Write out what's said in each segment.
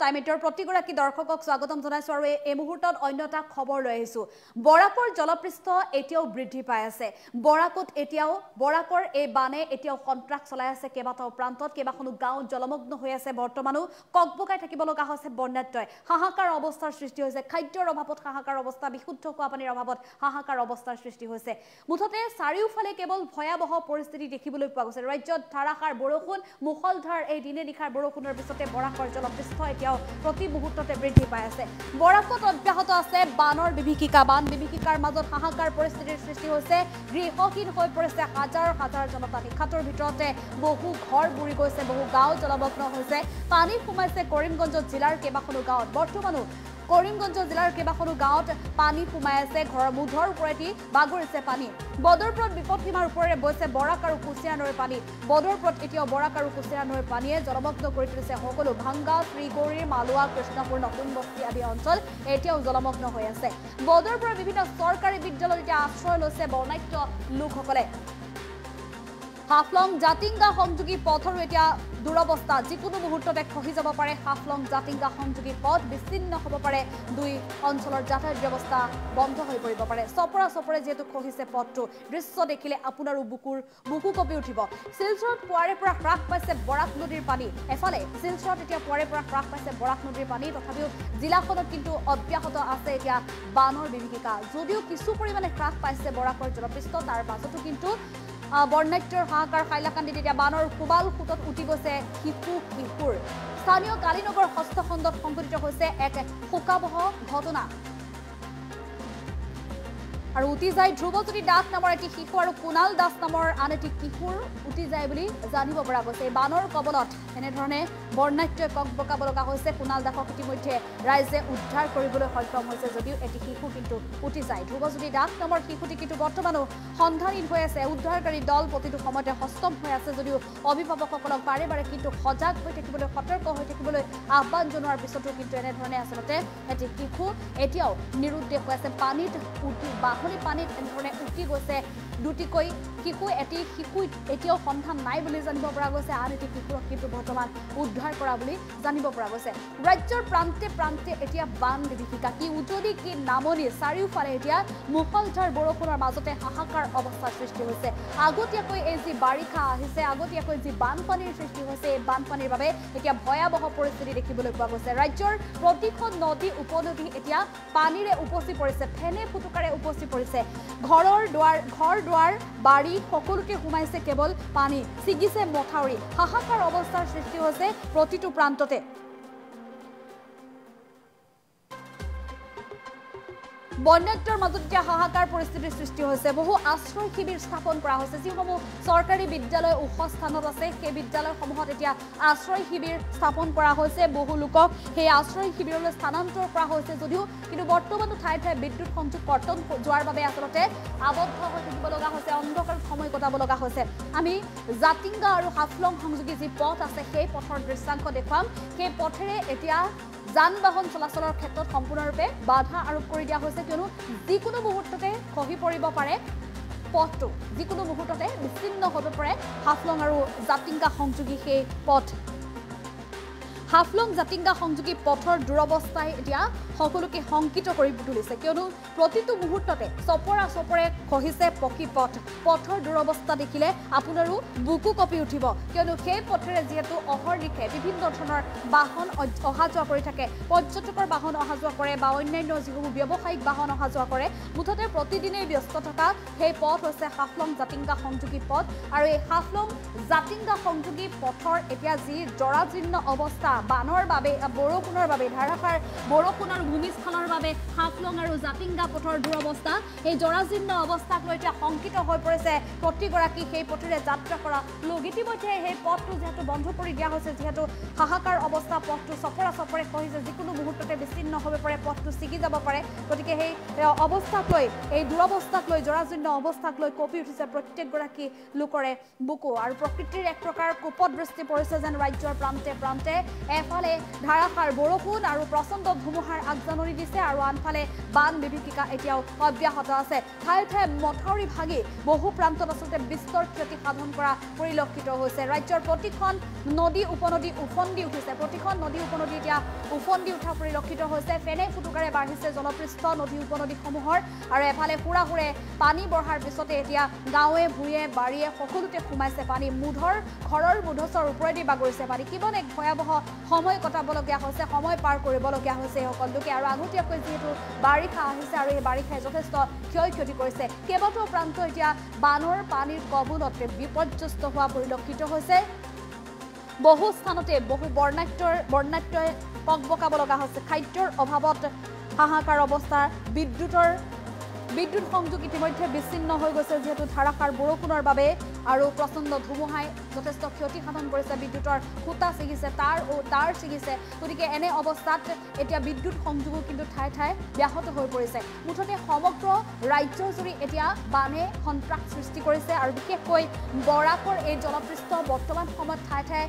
টাইমেটৰ প্ৰতিগৰাকী দৰ্শকক স্বাগতম জনাইছো আৰু এই মুহূৰ্তত অন্য এটা খবৰ লৈ আহিছো বৰাকৰ জলপৃষ্ঠ এতিয়াও বৃদ্ধি পাই আছে বৰাকৰ এই বানে এতিয়াও কন্ট্ৰাক্ট চলাই আছে কেবাটাও প্ৰান্তত কেবাখনো গাঁও জলমগ্ন হৈ আছে বৰ্তমানো ককবকাই থাকিব লগা হৈছে বন্যাত্ময় হাহাকাৰ অৱস্থাৰ সৃষ্টি হৈছে খাদ্যৰ অভাৱত হাহাকাৰ অৱস্থা বিশুদ্ধ খোৱা পানীৰ অভাৱত হাহাকাৰ অৱস্থাৰ সৃষ্টি হৈছে মুঠতে চাৰিওফালে কেৱল ভয়াবহ পৰিস্থিতি দেখিবলৈ পোৱা গৈছে ৰাজ্যত ধাৰাসাৰ বৰষুণ মুখলধাৰ এই দিনে নিশাৰ বৰষুণৰ পিছতে বৰাকৰ জলপৃষ্ঠ এতিয়াও প্ৰতি মুহূৰ্ততে বৃদ্ধি পাই আছে বৰাকত অব্যাহত আছে বানৰ বিভীষিকাৰ মাজত হাহাকাৰ পৰিস্থিতিৰ সৃষ্টি হৈছে গৃহহীন হৈ পৰিছে হাজাৰ হাজাৰ জনতা নিশাটোৰ ভিতৰতে বহু ঘৰ বুৰি গৈছে বহু গাঁও জলমগ্ন হৈছে পানী সোমাইছে কৰিমগঞ্জ জিলাৰ কেবাখনো গাঁৱত বৰ্তমানো কৰিমগঞ্জ জিলাৰ কেবাখনো গাঁৱত পানী সোমাই আছে ঘৰৰ মুধৰ ওপৰেদি বাগৰিছে পানী বদৰপুৰত বিপদসীমাৰ ওপৰেৰে বৈছে বৰাক আৰু কুচিয়া নৈৰ পানী বদৰপুৰত এতিয়াও বৰাক আৰু কুচিয়া নৈৰ পানীয়ে জলমগ্ন কৰি তুলিছে সকলো ভাংগা শ্ৰীগৌৰীৰ মালোৱা কৃষ্ণপুৰ নতুন বস্তি আদি অঞ্চল এতিয়াও জলমগ্ন হৈ আছে বদৰপুৰৰ বিভিন্ন চৰকাৰী বিদ্যালয়ত এতিয়া আশ্ৰয় লৈছে বৰ্ণাঢ্য লোকসকলে হাফলং জাতিংগা সংযোগী পথৰো এতিয়া দুৰৱস্থা যিকোনো মুহূৰ্ততে খহি যাব পাৰে হাফলং জাতিংগা সংযোগী পথ বিচ্ছিন্ন হ'ব পাৰে দুই অঞ্চলৰ যাতায়াত ব্যৱস্থা বন্ধ হৈ পৰিব পাৰে চপৰে যেহেতু খহিছে পথটো দৃশ্য দেখিলে আপোনাৰো বুকু কঁপি উঠিব শিলচৰত পুৱাৰে পৰা হ্ৰাস পাইছে বৰাক নদীৰ পানী এফালে শিলচৰত এতিয়া পুৱাৰে পৰা হ্ৰাস পাইছে বৰাক নদীৰ পানী তথাপিও জিলাখনত কিন্তু অব্যাহত আছে এতিয়া বানৰ বিভীষিকা যদিও কিছু পৰিমাণে হ্ৰাস পাইছে বৰাকৰ জলপৃষ্ঠ তাৰ মাজতো কিন্তু বৰ্ণাঢ্যৰ হাহাকাৰ হাইলাকান্দিত এতিয়া বানৰ কোবাল সোঁতত উঠি গৈছে শিশুৰ স্থানীয় কালীনগৰ হস্তখণ্ডত সংঘটিত হৈছে এক শোকাবহ ঘটনা আৰু উঠি যায় ধ্ৰুৱজ্যোতি দাস নামৰ এটি শিশু আৰু কুণাল দাস নামৰ আন এটি কিশোৰ উঠি যায় বুলি জানিব পৰা গৈছে এই বানৰ কবলত এনেধৰণে বৰ্ণাঢ্যই ককবকাব লগা হৈছে কুণাল দাসক ইতিমধ্যে ৰাইজে উদ্ধাৰ কৰিবলৈ সক্ষম হৈছে যদিও এটি শিশু কিন্তু উঠি যায় ধ্ৰুৱজ্যোতি দাস নামৰ শিশুটি কিন্তু বৰ্তমানো সন্ধানহীন হৈ আছে উদ্ধাৰকাৰী দল প্ৰতিটো সময়তে হস্তম হৈ আছে যদিও অভিভাৱকসকলক বাৰে বাৰে কিন্তু সজাগ হৈ থাকিবলৈ সতৰ্ক হৈ থাকিবলৈ আহ্বান জনোৱাৰ পিছতো কিন্তু এনেধৰণে আচলতে এটি শিশু এতিয়াও নিৰুদ্দেশ হৈ আছে পানীত পানীত এনেধৰণে উঠি গৈছে দুটিকৈ শিশু এতিয়াও সন্ধান নাই বুলি জানিব পৰা গৈছে আন এটি শিশুক কিন্তু বৰ্তমান উদ্ধাৰ কৰা বুলি জানিব পৰা গৈছে ৰাজ্যৰ প্ৰান্তে প্ৰান্তে এতিয়া বান বিভীষিকা কি উজনি কি নামনি চাৰিওফালে এতিয়া মুখলধাৰ বৰষুণৰ মাজতে হাহাকাৰ অৱস্থাৰ সৃষ্টি হৈছে আগতীয়াকৈ এই যি বাৰিষা আহিছে আগতীয়াকৈ যি বানপানীৰ সৃষ্টি হৈছে এই বানপানীৰ বাবে এতিয়া ভয়াবহ পৰিস্থিতি দেখিবলৈ পোৱা গৈছে ৰাজ্যৰ প্ৰতিখন নদী উপনদী এতিয়া পানীৰে উপচি পৰিছে ফেনে ফুটুকাৰে উপচি পৰিছে ঘৰ দুৱাৰ বাৰী সকলোতে সোমাইছে কেৱল পানী ছিগিছে মথাউৰি হাহাকাৰ অৱস্থাৰ সৃষ্টি হৈছে প্ৰতিটো প্ৰান্ততে বন্যাত্মৰ মাজত এতিয়া হাহাকাৰ পৰিস্থিতিৰ সৃষ্টি হৈছে বহু আশ্ৰয় শিবিৰ স্থাপন কৰা হৈছে যিসমূহ চৰকাৰী বিদ্যালয় ওখ স্থানত আছে সেই বিদ্যালয়সমূহত এতিয়া আশ্ৰয় শিবিৰ স্থাপন কৰা হৈছে বহু লোকক সেই আশ্ৰয় শিবিৰলৈ স্থানান্তৰ কৰা হৈছে যদিও কিন্তু বৰ্তমানো ঠায়ে ঠায়ে বিদ্যুৎ সংযোগ কৰ্তন যোৱাৰ বাবে আচলতে আবদ্ধ হৈ থাকিব লগা হৈছে অন্ধকাৰত সময় কটাব লগা হৈছে আমি জাতিংগা আৰু হাফলং সংযোগী যি পথ আছে সেই পথৰ দৃশ্যাংশ দেখুৱাম সেই পথেৰে এতিয়া যান বাহন চলাচলৰ ক্ষেত্ৰত সম্পূৰ্ণৰূপে বাধা আৰোপ কৰি দিয়া হৈছে কিয়নো যিকোনো মুহূৰ্ততে খহি পৰিব পাৰে পথটো যিকোনো মুহূৰ্ততে বিচ্ছিন্ন হ'ব পাৰে হাফলং আৰু জাতিংগা সংযোগী সেই পথ হাফলং জাতিংগা সংযোগী পথৰ দুৰৱস্থাই এতিয়া সকলোকে শংকিত কৰি তুলিছে কিয়নো প্ৰতিটো মুহূৰ্ততে চপৰে খহিছে পকী পথৰ দুৰৱস্থা দেখিলে আপোনাৰো বুকু কঁপি উঠিব কিয়নো সেই পথেৰে যিহেতু অহৰ্নিশে বিভিন্ন ধৰণৰ বাহন অহা যোৱা কৰি থাকে পৰ্যটকৰ বাহন অহা যোৱা কৰে বা অন্যান্য যিসমূহ ব্যৱসায়িক বাহন অহা যোৱা কৰে মুঠতে প্ৰতিদিনেই ব্যস্ত থকা সেই পথ হৈছে হাফলং জাতিংগা সংযোগী পথ আৰু এই হাফলং জাতিংগা সংযোগী পথৰ এতিয়া যি জৰাজীৰ্ণ অৱস্থা বানৰ বাবে বৰষুণৰ বাবে ধাৰাসাৰ বৰষুণৰ ভূমিস্খলনৰ বাবে হাফলং আৰু জাতিংগা পথৰ দুৰৱস্থা এই জৰাজীৰ্ণ অৱস্থাক লৈ এতিয়া শংকিত হৈ পৰিছে প্ৰতিগৰাকী সেই পথেৰে যাত্ৰা কৰা লোক ইতিমধ্যে সেই পথটো যিহেতু বন্ধ কৰি দিয়া হৈছে যিহেতু হাহাকাৰ অৱস্থা পথটো চপৰে খহিছে যিকোনো মুহূৰ্ততে বিচ্ছিন্ন হ'ব পাৰে পথটো ছিগি যাব পাৰে গতিকে সেই অৱস্থাক লৈ এই দুৰৱস্থাক লৈ জৰাজীৰ্ণ অৱস্থাক লৈ কঁপি উঠিছে প্ৰত্যেকগৰাকী লোকৰে বুকু আৰু প্ৰকৃতিৰ এক প্ৰকাৰ কোপত দৃষ্টি পৰিছে যেন ৰাজ্যৰ প্ৰান্তে প্ৰান্তে এফালে ধাৰাসাৰ বৰষুণ আৰু প্ৰচণ্ড ধুমুহাৰ আগজাননী দিছে আৰু আনফালে বান বিভীষিকা এতিয়াও অব্যাহত আছে ঠায়ে ঠায়ে মথাউৰি ভাগি বহু প্ৰান্তত আচলতে বিস্তৰ ক্ষতি সাধন কৰা পৰিলক্ষিত হৈছে ৰাজ্যৰ প্ৰতিখন নদী উপনদী উফন্দি উঠিছে প্ৰতিখন নদী উপনদী এতিয়া উফন্দি উঠা পৰিলক্ষিত হৈছে ফেনে ফুটুকাৰে বাঢ়িছে জলপৃষ্ঠ নদী উপনদীসমূহৰ আৰু এফালে হুৰাহুৰে পানী বঢ়াৰ পিছতে এতিয়া গাঁৱে ভূঞে বাৰীয়ে সকলোতে সোমাইছে পানী মুধৰ ঘৰৰ মুধচৰ ওপৰেদি বাগৰিছে পানী কিমান এক ভয়াৱহ সময় কটাবলগীয়া হৈছে সময় পাৰ কৰিবলগীয়া হৈছে সকল লোকে আৰু আগতীয়াকৈ যিহেতু বাৰিষা আহিছে আৰু এই বাৰিষাই যথেষ্ট ক্ষয় ক্ষতি কৰিছে কেইবাটাও প্ৰান্ত এতিয়া বানৰ পানীৰ কবলতে বিপৰ্যস্ত হোৱা পৰিলক্ষিত হৈছে বহু স্থানতে বহু বৰ্ণাঢ্যই পকবকাব লগা হৈছে খাদ্যৰ অভাৱত হাহাকাৰ অৱস্থা বিদ্যুৎ সংযোগ ইতিমধ্যে বিচ্ছিন্ন হৈ গৈছে যেহেতু ধাৰাসাৰ বৰষুণৰ বাবে আৰু প্ৰচণ্ড ধুমুহাই যথেষ্ট ক্ষতি সাধন কৰিছে বিদ্যুতৰ খুঁটা ছিগিছে তাৰ ছিগিছে গতিকে এনে অৱস্থাত এতিয়া বিদ্যুৎ সংযোগো কিন্তু ঠায়ে ঠায়ে ব্যাহত হৈ পৰিছে মুঠতে সমগ্ৰ ৰাজ্যজুৰি এতিয়া বানে সন্ত্ৰাস সৃষ্টি কৰিছে আৰু বিশেষকৈ বৰাকৰ এই জলপৃষ্ঠ বৰ্তমান সময়ত ঠায়ে ঠায়ে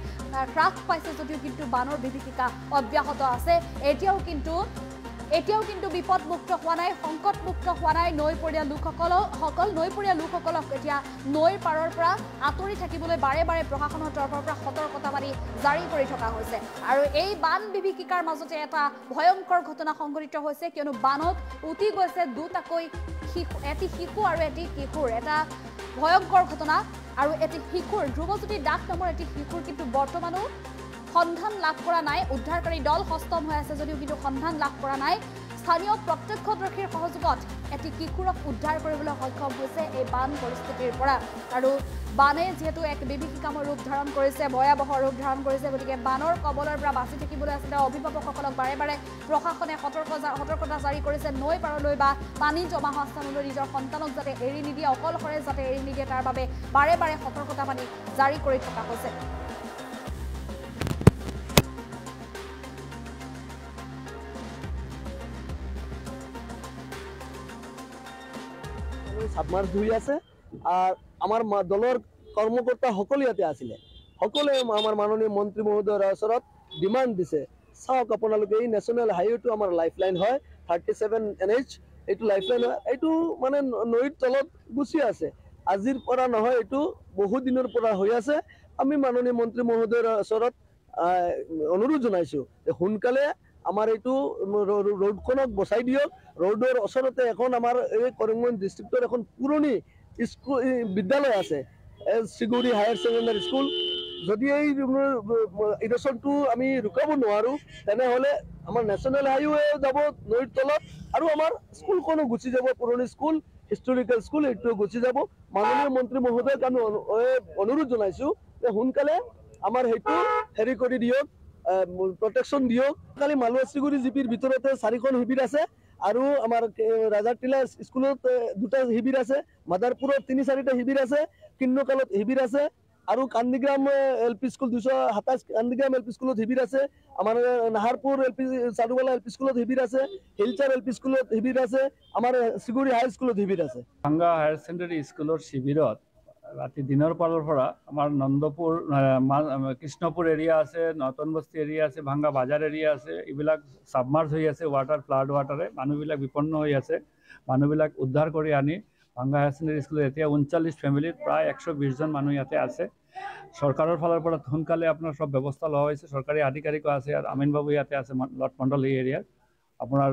হ্ৰাস পাইছে যদিও কিন্তু বানৰ বিভীষিকা অব্যাহত আছে এতিয়াও কিন্তু বিপদমুক্ত হোৱা নাই সংকটমুক্ত হোৱা নাই নৈপৰীয়া লোকসকলক এতিয়া নৈৰ পাৰৰ পৰা আঁতৰি থাকিবলৈ বাৰে বাৰে প্ৰশাসনৰ তৰফৰ পৰা সতৰ্কতাবাণী জাৰি কৰি থকা হৈছে আৰু এই বান বিভীষিকাৰ মাজতে এটা ভয়ংকৰ ঘটনা সংঘটিত হৈছে কিয়নো বানত উটি গৈছে দুটাকৈ এটি শিশু আৰু এটি কিশোৰ এটা ভয়ংকৰ ঘটনা আৰু এটি শিশুৰ ধ্ৰুৱজ্যোতি দাস নামৰ এটি শিশুৰ কিন্তু বৰ্তমানো সন্ধান লাভ কৰা নাই উদ্ধাৰকাৰী দল হস্তম হৈ আছে যদিও কিন্তু সন্ধান লাভ কৰা নাই স্থানীয় প্ৰত্যক্ষদৰ্শীৰ সহযোগত এটি কিশোৰক উদ্ধাৰ কৰিবলৈ সক্ষম হৈছে এই বান পৰিস্থিতিৰ পৰা আৰু বানে যেহেতু এক বিভীষিকাময় ৰূপ ধাৰণ কৰিছে ভয়াৱহ ৰূপ ধাৰণ কৰিছে গতিকে বানৰ কবলৰ পৰা বাচি থাকিবলৈ আচলতে অভিভাৱকসকলক বাৰে বাৰে প্ৰশাসনে সতৰ্কতা জাৰি কৰিছে নৈ পাৰলৈ বা পানী জমা হোৱা স্থানলৈ নিজৰ সন্তানক যাতে এৰি নিদিয়ে অকলশৰে যাতে এৰি নিদিয়ে তাৰ বাবে বাৰে বাৰে সতৰ্কতাবাণী জাৰি কৰি থকা হৈছে সাবমাৰ্জ হৈ আছে আৰ আমাৰ দলেৰ কৰ্মকৰ্তা সকলে ইয়াতে আছিলে সকলে আমাৰ মাননীয় মন্ত্ৰী মহোদয়েৰ ওচৰত ডিমান্ড দিছে চাওক আপোনালোকে এই ন্যাশনাল হাইৱেটো আমাৰ লাইফলাইন হয় 37 NH এইটো লাইফলাইন হয় এইটো মানে নৈৰ তলত গুচি আছে আজিৰ পৰা নহয় এইটো বহু দিনৰ পৰা হৈ আছে আমি মাননীয় মন্ত্ৰী মহোদয়েৰ ওচৰত অনুৰোধ জনাইছো যে সোনকালে আমাৰ এইটো ৰোডখনক বচাই দিয়ক ৰোডৰ ওচৰতে এখন আমাৰ এই কৰিমগঞ্জ ডিষ্ট্ৰিক্টৰ এখন পুৰণি স্কুল বিদ্যালয় আছে চিগুৰি হায়াৰ ছেকেণ্ডাৰী স্কুল যদি এই ইৰচনটো আমি ৰুকাব নোৱাৰো তেনেহ'লে আমাৰ নেশ্যনেল হাইৱে যাব নৈৰ তলত আৰু আমাৰ স্কুলখনো গুচি যাব পুৰণি স্কুল হিষ্টৰিকেল স্কুল এইটো গুচি যাব মাননীয় মন্ত্ৰী মহোদয়ক আমি অনুৰোধ জনাইছো যে সোনকালে আমাৰ সেইটো হেৰি কৰি দিয়ক protection দিয়ক কালি মালুৱা চিগুৰি জিপিৰ ভিতৰতে 4খন শিবিৰ আছে আৰু আমাৰ ৰাজাৰটিলা স্কুলত 2টা শিবিৰ আছে মাদাৰপুৰত 3-4টা শিবিৰ আছে কিন্নকালত শিবিৰ আছে আৰু কান্দিগ্ৰাম এলপি স্কুল 227 কান্দিগ্ৰাম এলপি স্কুলত শিবিৰ আছে আমাৰ নাহাৰপুৰ এলপি চাদুৱালা এলপি স্কুলত শিবিৰ আছে হিলচাৰ এলপি স্কুলত শিবিৰ আছে আমাৰ চিগুৰি হাই স্কুলত শিবিৰ আছে ভাঙ্গা হায়াৰ ছেকেণ্ডাৰী স্কুলৰ শিবিৰত ৰাতি দিনৰ পালৰ পৰা আমাৰ নন্দপুৰ কৃষ্ণপুৰ এৰিয়া আছে নতুন বস্তি এৰিয়া আছে ভাঙ্গা বাজাৰ এৰিয়া আছে এইবিলাক সাবমাৰ্জ হৈ আছে ফ্লাড ৱাটাৰে মানুহবিলাক বিপন্ন হৈ আছে মানুহবিলাক উদ্ধাৰ কৰি আনি ভাঙ্গা হায়াৰ ছেকেণ্ডাৰী স্কুলত এতিয়া 39 ফেমিলিত প্ৰায় 120 জন মানুহ ইয়াতে আছে চৰকাৰৰ ফালৰ পৰা সোনকালে আপোনাৰ সব ব্যৱস্থা লোৱা হৈছে চৰকাৰী আধিকাৰিক আছে আৰু আমিন বাবু ইয়াতে আছে লটমণ্ডল এই এৰিয়াত আপোনাৰ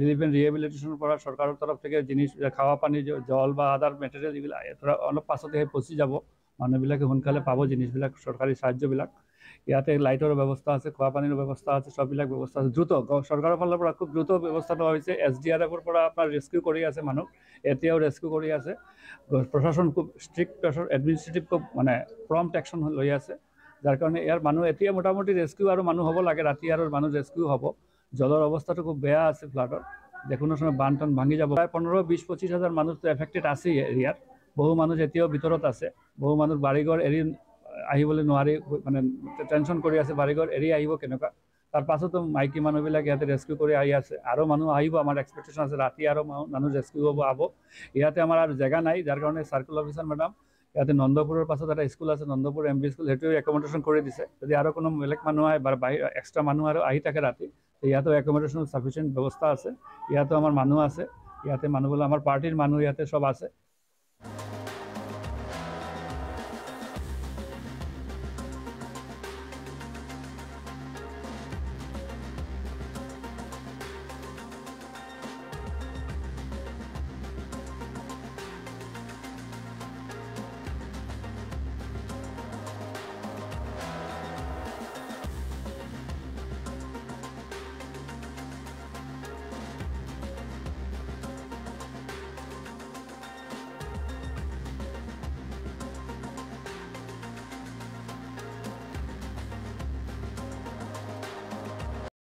ৰিলিফ এন্ড ৰিহেবিলিটেশনেৰ পৰা সরকারের তরফ থেকে জিনিস খাওয়া পানি জল বা আদার মেটেরিয়াল এইবিলাক অলপ পাছতে পচি যাব মানুহবিলাকে সোনকালে পাব জিনিসবিলাক সরকারি সাহায্যবিলাক ইয়াতে লাইটৰ ব্যৱস্থা আছে খোৱা পানীৰ ব্যৱস্থা আছে সববিলাক ব্যৱস্থা আছে দ্ৰুত সৰকাৰেৰ ফালৰ পৰা খুব দ্ৰুত ব্যৱস্থা লোৱা হৈছে SDRFৰ পৰা আপোনাৰ ৰেস্কিউ কৰি আছে মানুহ এতিয়াও ৰেস্কিউ কৰি আছে প্ৰশাসন খুব ষ্ট্ৰিক্ট প্ৰেছাৰ এডমিনিষ্ট্ৰেটিভ খুব মানে প্ৰম্পট একশন লৈ আছে যাৰ কাৰণে ইয়াৰ মানুহ এতিয়া মোটামুটি ৰেস্কিউ আৰু মানুহ হ'ব লাগে ৰাতি আৰু মানুহ ৰেস্কিউ হ'ব জলৰ অৱস্থাটো খুব বেয়া আছে ফ্লাডৰ দেখুন সময় বানটান ভাঙি যাব প্ৰায় 15-20-25 হাজাৰ মানুহ এফেক্টেড আছে এৰিয়াত বহু মানুহ এতিয়াও ভিতৰত আছে বহু মানুহ বাৰিঘৰ এৰি আহিবলৈ নোৱাৰি মানে টেনচন কৰি আছে বাৰিঘৰ এৰি আহিব কেনেকুৱা তাৰ পাছতো মাইকী মানুহবিলাক ইয়াতে ৰেস্কিউ কৰি আহি আছে আৰু মানুহ আহিব আমাৰ এক্সপেক্টেশ্যন আছে ৰাতি আৰু মানুহ ৰেস্কিউ হ'ব ইয়াতে আমাৰ আৰু জেগা নাই যাৰ কাৰণে চাৰ্কুল অফিচাৰ মেডাম ইয়াতে নন্দপুৰৰ পাছত এটা স্কুল আছে নন্দপুৰ MB স্কুল, সেইটো একমডেশ্যন কৰি দিছে। যদি আৰু কোনো বেলেগ মানুহ আহে বা এক্সট্ৰা মানুহ আৰু আহি থাকে ৰাতি, ইয়াতো একমডেশ্যন চাফিচিয়েণ্ট ব্যৱস্থা আছে। ইয়াতো আমাৰ মানুহ আছে, ইয়াতে মানুহবিলাক আমাৰ পাৰ্টিৰ মানুহ ইয়াতে চব আছে।